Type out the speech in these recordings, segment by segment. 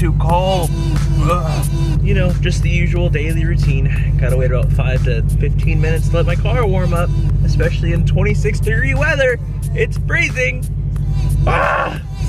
too cold. Ugh. You know, just the usual daily routine. Gotta wait about 5 to 15 minutes to let my car warm up, especially in 26-degree weather. It's freezing.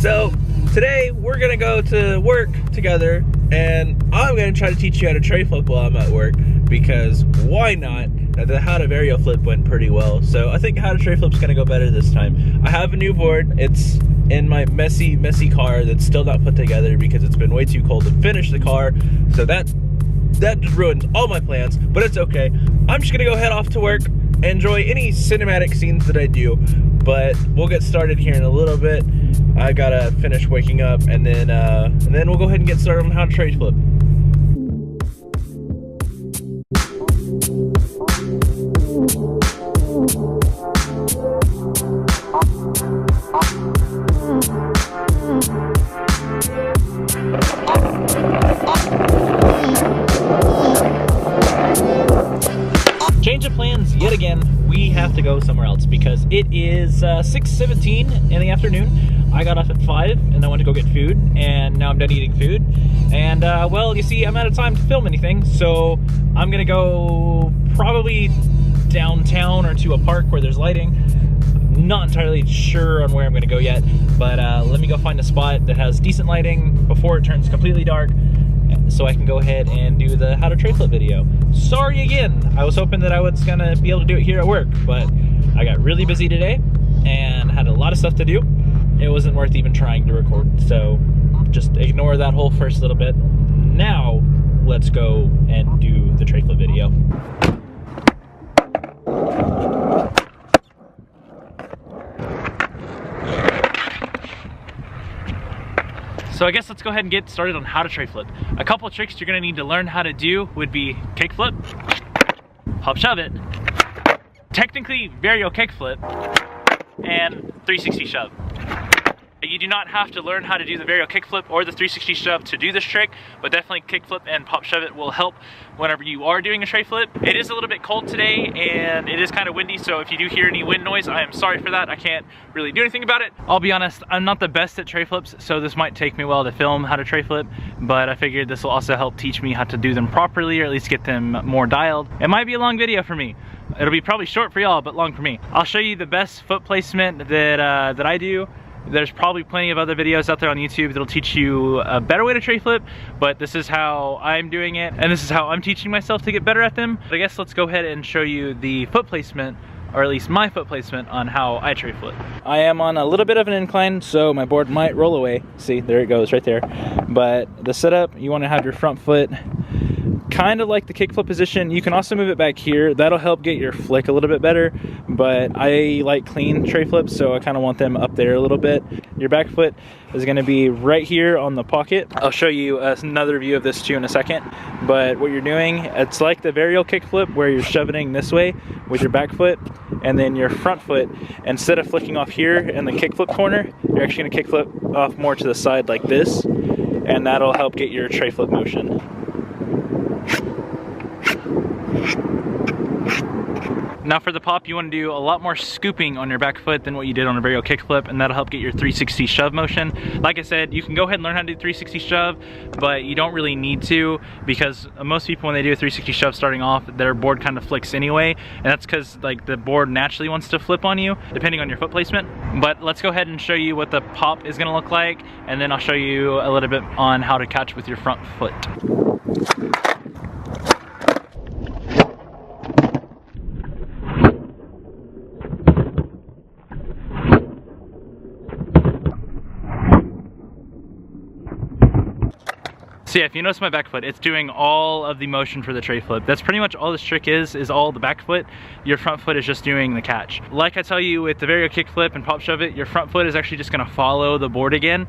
So today we're gonna go to work together, and I'm gonna try to teach you how to tray flip while I'm at work, because why not? The how to varial flip went pretty well, so I think how to tray flip's gonna go better this time. I have a new board. It's in my messy car that's still not put together because it's been way too cold to finish the car, so that just ruins all my plans, but it's okay. I'm just gonna go head off to work, enjoy any cinematic scenes that I do, but we'll get started here in a little bit. I gotta finish waking up, and then we'll go ahead and get started on how to tray flip. Change of plans yet again. We have to go somewhere else because it is 6:17 in the afternoon. I got off at 5 and I went to go get food, and now I'm done eating food. And well, you see, I'm out of time to film anything, so I'm gonna go probably downtown or to a park where there's lighting. Not entirely sure on where I'm gonna go yet, but let me go find a spot that has decent lighting before it turns completely dark, so I can go ahead and do the how to tray flip video. Sorry again, I was hoping that I was gonna be able to do it here at work, but I got really busy today and had a lot of stuff to do. It wasn't worth even trying to record, so just ignore that whole first little bit. Now, let's go and do the tray flip video. So I guess let's go ahead and get started on how to tray flip. A couple of tricks you're gonna need to learn how to do would be kick flip, pop shove it, technically varial kick flip, and 360 shove. You do not have to learn how to do the varial kick flip or the 360 shove to do this trick, but definitely kick flip and pop shove it will help whenever you are doing a tray flip. It is a little bit cold today and it is kind of windy, so if you do hear any wind noise, I am sorry for that. I can't really do anything about it. I'll be honest, I'm not the best at tray flips, so this might take me a while to film how to tray flip, but I figured this will also help teach me how to do them properly, or at least get them more dialed. It might be a long video for me. It'll be probably short for y'all, but long for me. I'll show you the best foot placement that I do. There's probably plenty of other videos out there on YouTube that'll teach you a better way to tray flip, but this is how I'm doing it, and this is how I'm teaching myself to get better at them. But I guess let's go ahead and show you the foot placement, or at least my foot placement on how I tray flip. I am on a little bit of an incline, so my board might roll away. See, there it goes right there. But the setup, you want to have your front foot kind of like the kickflip position. You can also move it back here. That'll help get your flick a little bit better, but I like clean tray flips, so I kind of want them up there a little bit. Your back foot is going to be right here on the pocket. I'll show you another view of this too in a second, but what you're doing, it's like the varial kickflip where you're shoving this way with your back foot, and then your front foot, instead of flicking off here in the kickflip corner, you're actually going to kickflip off more to the side like this, and that'll help get your tray flip motion. Now for the pop, you want to do a lot more scooping on your back foot than what you did on a varial kick flip, and that'll help get your 360 shove motion. Like I said, you can go ahead and learn how to do 360 shove, but you don't really need to, because most people, when they do a 360 shove starting off, their board kind of flicks anyway, and that's because like the board naturally wants to flip on you, depending on your foot placement. But let's go ahead and show you what the pop is going to look like, and then I'll show you a little bit on how to catch with your front foot. So yeah, if you notice my back foot, it's doing all of the motion for the tray flip. That's pretty much all this trick is all the back foot. Your front foot is just doing the catch. Like I tell you with the varial kick flip and pop shove it, your front foot is actually just gonna follow the board again.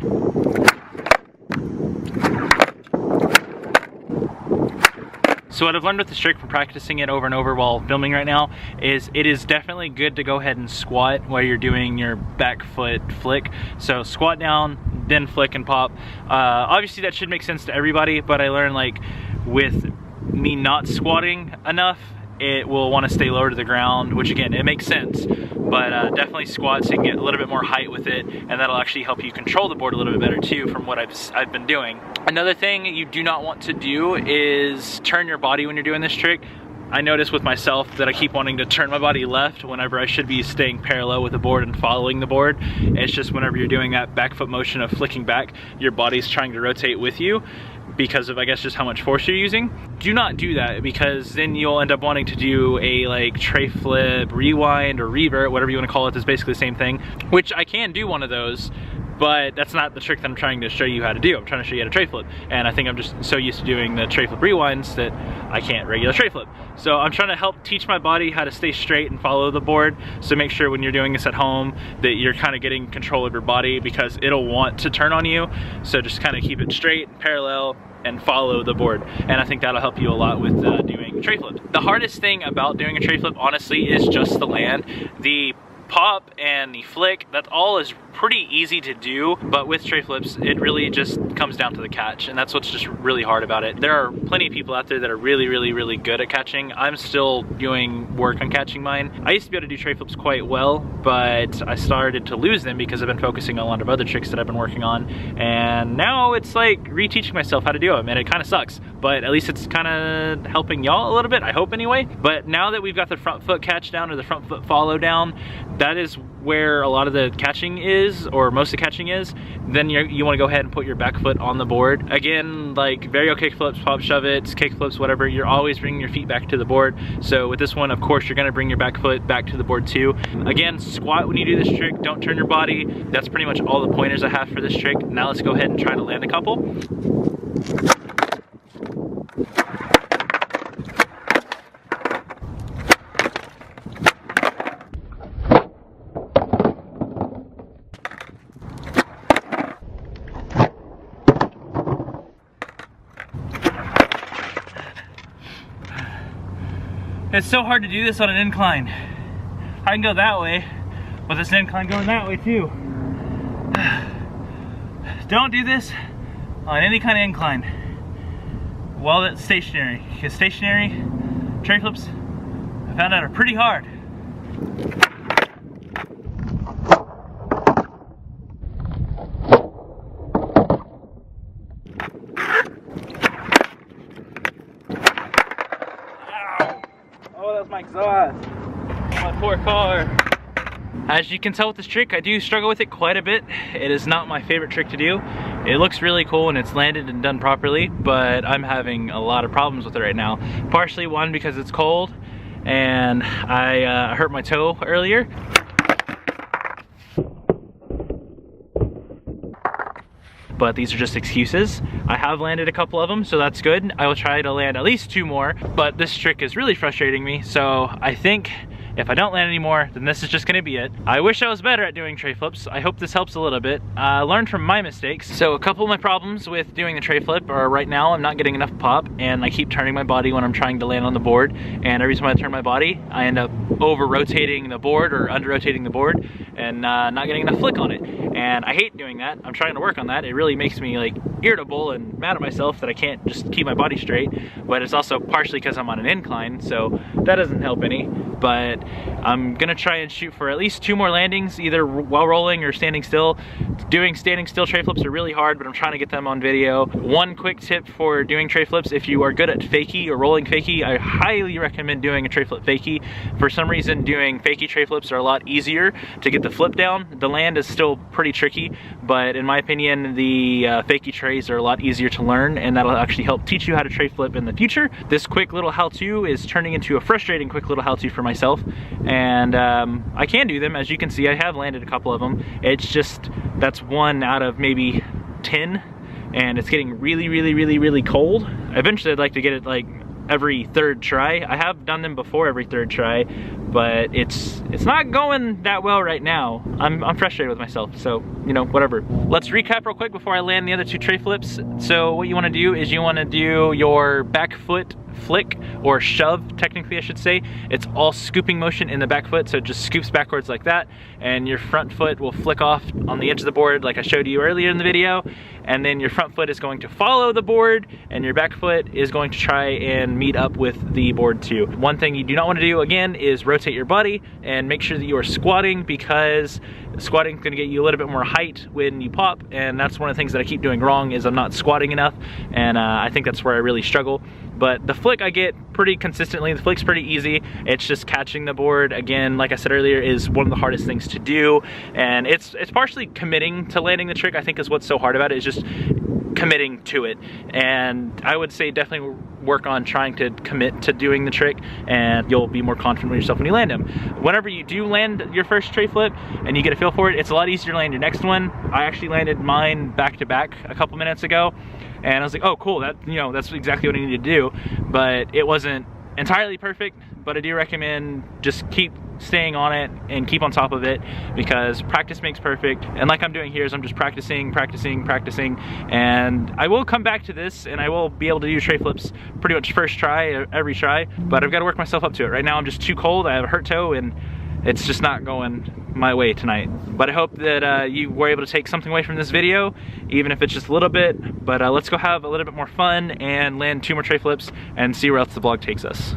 So what I've learned with this trick from practicing it over and over while filming right now is it is definitely good to go ahead and squat while you're doing your back foot flick. So squat down, then flick and pop. Obviously that should make sense to everybody, but I learned like with me not squatting enough, it will want to stay lower to the ground, which again, it makes sense, but definitely squat so you can get a little bit more height with it, and that'll actually help you control the board a little bit better too from what I've been doing. Another thing you do not want to do is turn your body when you're doing this trick. I notice with myself that I keep wanting to turn my body left whenever I should be staying parallel with the board and following the board. It's just whenever you're doing that back foot motion of flicking back, your body's trying to rotate with you because of, I guess, just how much force you're using. Do not do that, because then you'll end up wanting to do a like tray flip, rewind, or revert, whatever you want to call it. It's basically the same thing, which I can do one of those, but that's not the trick that I'm trying to show you how to do. I'm trying to show you how to tray flip, and I think I'm just so used to doing the tray flip rewinds that I can't regular tray flip. So I'm trying to help teach my body how to stay straight and follow the board. So make sure when you're doing this at home that you're kind of getting control of your body, because it'll want to turn on you. So just kind of keep it straight and parallel and follow the board, and I think that'll help you a lot with doing tray flips. The hardest thing about doing a tray flip, honestly, is just the land. The pop and the flick, that all is pretty easy to do, but with tray flips it really just comes down to the catch, and that's what's just really hard about it. There are plenty of people out there that are really good at catching. I'm still doing work on catching mine. I used to be able to do tray flips quite well, but I started to lose them because I've been focusing on a lot of other tricks that I've been working on, and now it's like reteaching myself how to do them, and it kind of sucks, but at least it's kind of helping y'all a little bit, I hope anyway. But now that we've got the front foot catch down, or the front foot follow down, that is where a lot of the catching is, or most of the catching is. Then you want to go ahead and put your back foot on the board. Again, like varial kick flips, pop shove it's, kick flips, whatever, you're always bringing your feet back to the board. So with this one, of course, you're going to bring your back foot back to the board too. Again, squat when you do this trick, don't turn your body. That's pretty much all the pointers I have for this trick. Now let's go ahead and try to land a couple. It's so hard to do this on an incline. I can go that way, but there's an incline going that way too. Don't do this on any kind of incline while it's stationary, because stationary tray flips, I found out, are pretty hard. My exhaust, my poor car. As you can tell with this trick, I do struggle with it quite a bit. It is not my favorite trick to do. It looks really cool and it's landed and done properly, but I'm having a lot of problems with it right now. Partially, one, because it's cold and I hurt my toe earlier. But these are just excuses. I have landed a couple of them, so that's good. I will try to land at least 2 more, but this trick is really frustrating me, so I think if I don't land any more, then this is just gonna be it. I wish I was better at doing tray flips. I hope this helps a little bit. I learned from my mistakes. So a couple of my problems with doing the tray flip are, right now I'm not getting enough pop, and I keep turning my body when I'm trying to land on the board, and every time I turn my body, I end up over rotating the board or under rotating the board and not getting enough flick on it. And I hate doing that. I'm trying to work on that. It really makes me like irritable and mad at myself that I can't just keep my body straight, but it's also partially because I'm on an incline, so that doesn't help any. But I'm gonna try and shoot for at least 2 more landings, either while rolling or standing still. Doing standing still tray flips are really hard, but I'm trying to get them on video. One quick tip for doing tray flips: if you are good at fakie or rolling fakie, I highly recommend doing a tray flip fakie. For some reason, doing fakie tray flips are a lot easier to get the flip down. The land is still pretty tricky, but in my opinion, the fakie trays are a lot easier to learn, and that'll actually help teach you how to tray flip in the future. This quick little how-to is turning into a frustrating quick little how-to for myself, and I can do them. As you can see, I have landed a couple of them. It's just, that's 1 out of maybe 10, and it's getting really cold. Eventually I'd like to get it like every 3rd try. I have done them before every 3rd try, but it's not going that well right now. I'm frustrated with myself, so you know, whatever. Let's recap real quick before I land the other 2 tray flips. So what you want to do is you want to do your back foot flick or shove, technically I should say. It's all scooping motion in the back foot, so it just scoops backwards like that, and your front foot will flick off on the edge of the board like I showed you earlier in the video, and then your front foot is going to follow the board, and your back foot is going to try and meet up with the board too. One thing you do not want to do, again, is rotate your body and make sure that you are squatting, because squatting is going to get you a little bit more height when you pop, and that's one of the things that I keep doing wrong, is I'm not squatting enough, and I think that's where I really struggle. But the flick I get pretty consistently. The flick's pretty easy. It's just catching the board, again, like I said earlier, is one of the hardest things to do, and it's partially committing to landing the trick, I think, is what's so hard about it, is just committing to it. And I would say definitely work on trying to commit to doing the trick, and you'll be more confident with yourself when you land them. Whenever you do land your first tray flip and you get a feel for it, it's a lot easier to land your next one. I actually landed mine back to back a couple minutes ago, and I was like, oh cool, that, you know, that's exactly what I need to do. But it wasn't entirely perfect, but I do recommend just keep staying on it and keep on top of it, because practice makes perfect. And like I'm doing here is I'm just practicing, and I will come back to this and I will be able to do tray flips pretty much first try, every try, but I've got to work myself up to it. Right now I'm just too cold, I have a hurt toe, and it's just not going my way tonight. But I hope that you were able to take something away from this video, even if it's just a little bit. But let's go have a little bit more fun and land 2 more tray flips and see where else the vlog takes us.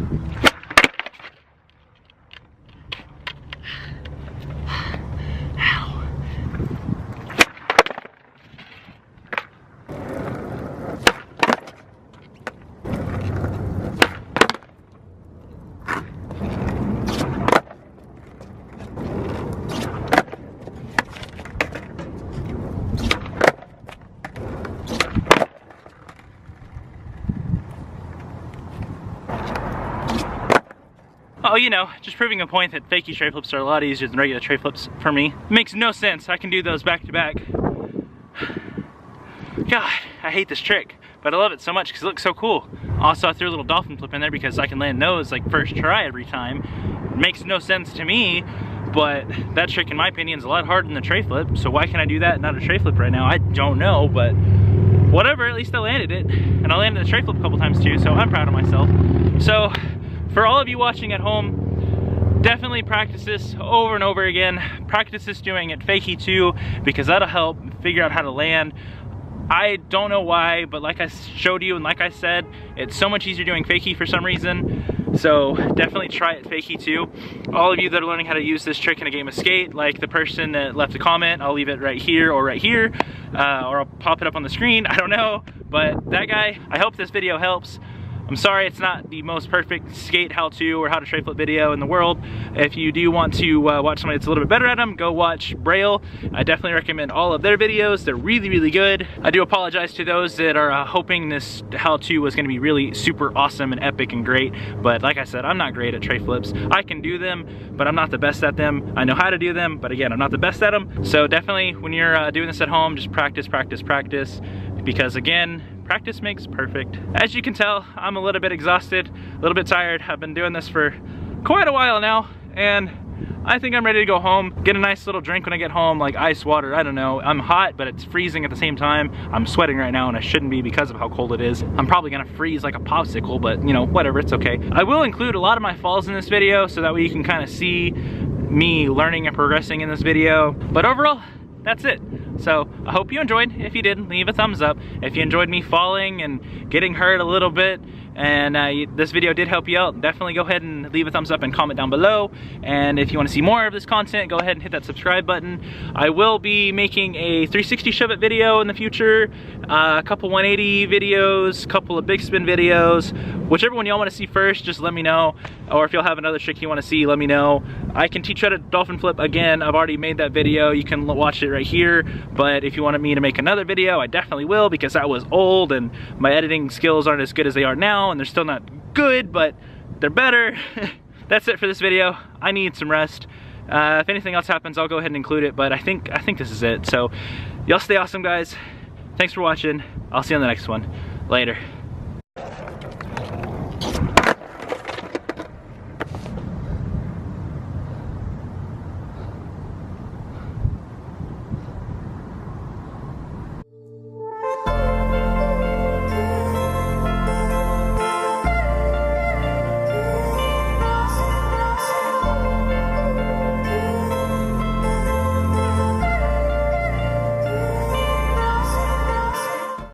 Oh, you know, just proving a point that fakie tray flips are a lot easier than regular tray flips for me. It makes no sense. I can do those back to back. God, I hate this trick, but I love it so much because it looks so cool. Also, I threw a little dolphin flip in there because I can land those like first try every time. It makes no sense to me, but that trick, in my opinion, is a lot harder than the tray flip. So why can I do that and not a tray flip right now? I don't know, but whatever, at least I landed it. And I landed the tray flip a couple times too, so I'm proud of myself. So, for all of you watching at home, definitely practice this over and over again. Practice this doing it fakie too, because that'll help figure out how to land. I don't know why, but like I showed you and like I said, it's so much easier doing fakie for some reason. So definitely try it fakie too. All of you that are learning how to use this trick in a game of skate, like the person that left a comment, I'll leave it right here, or I'll pop it up on the screen, I don't know. But that guy, I hope this video helps. I'm sorry it's not the most perfect skate how-to or how to tray flip video in the world. If you do want to watch somebody that's a little bit better at them, go watch Braille. I definitely recommend all of their videos. They're really, really good. I do apologize to those that are hoping this how-to was going to be really super awesome and epic and great. But like I said, I'm not great at tray flips. I can do them, but I'm not the best at them. I know how to do them, but again, I'm not the best at them. So definitely when you're doing this at home, just practice, because again, practice makes perfect. As you can tell, I'm a little bit exhausted, a little bit tired. I've been doing this for quite a while now, and I think I'm ready to go home, get a nice little drink when I get home, like ice water, I don't know. I'm hot, but it's freezing at the same time. I'm sweating right now, and I shouldn't be because of how cold it is. I'm probably gonna freeze like a popsicle, but you know, whatever, it's okay. I will include a lot of my falls in this video, so that way you can kind of see me learning and progressing in this video. But overall, that's it. So I hope you enjoyed. If you did, leave a thumbs up. If you enjoyed me falling and getting hurt a little bit, and this video did help you out, definitely go ahead and leave a thumbs up and comment down below. And if you want to see more of this content, go ahead and hit that subscribe button. I will be making a 360 shove it video in the future, a couple 180 videos, a couple of big spin videos. Whichever one y'all want to see first, just let me know. Or if y'all have another trick you want to see, let me know. I can teach you how to dolphin flip again. I've already made that video. You can watch it right here. But if you wanted me to make another video, I definitely will, because that was old and my editing skills aren't as good as they are now, and they're still not good, but they're better. That's it for this video. I need some rest. If anything else happens, I'll go ahead and include it, but I think this is it. So y'all stay awesome, guys. Thanks for watching. I'll see you on the next one. Later.